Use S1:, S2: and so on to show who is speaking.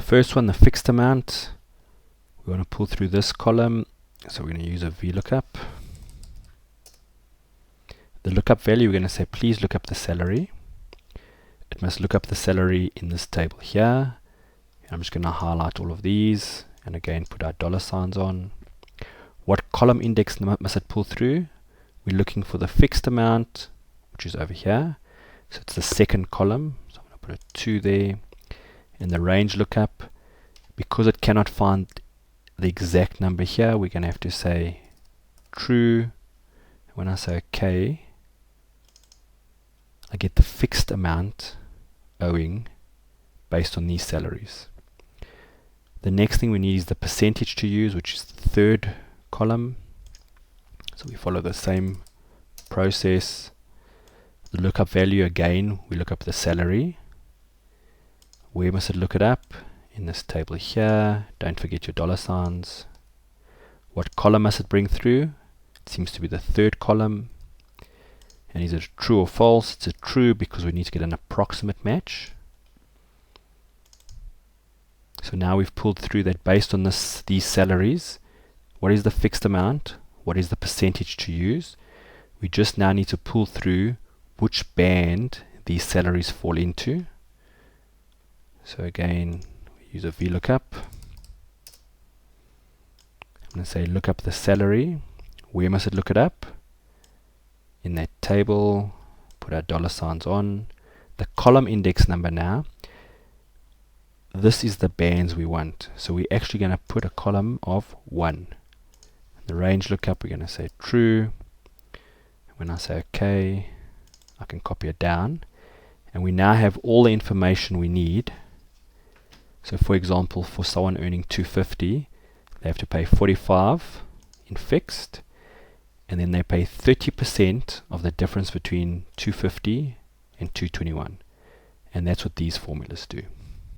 S1: first one, the fixed amount, we want to pull through this column, so we're going to use a VLOOKUP. The lookup value, we're going to say please look up the salary. It must look up the salary in this table here. I'm just going to highlight all of these and again put our dollar signs on. What column index must it pull through? We're looking for the fixed amount, which is over here. So it's the second column. So I'm going to put a 2 there. In the range lookup, because it cannot find the exact number here, we're going to have to say true. When I say OK, I get the fixed amount owing based on these salaries. The next thing we need is the percentage to use, which is the third column. So we follow the same process. The lookup value, again, we look up the salary. Where must it look it up? In this table here. Don't forget your dollar signs. What column must it bring through? It seems to be the third column. And is it true or false? It's a true because we need to get an approximate match. So now we've pulled through that based on these salaries. What is the fixed amount? What is the percentage to use? We just now need to pull through which band these salaries fall into. So again, we use a VLOOKUP. I'm going to say look up the salary. Where must it look it up? In that table, put our dollar signs on. The column index number now, this is the bands we want. So we're actually going to put a column of 1. The range lookup, we're going to say true. When I say OK, I can copy it down. And we now have all the information we need. So for example, for someone earning 250, they have to pay 45 in fixed, and then they pay 30% of the difference between 250 and 221. And that's what these formulas do.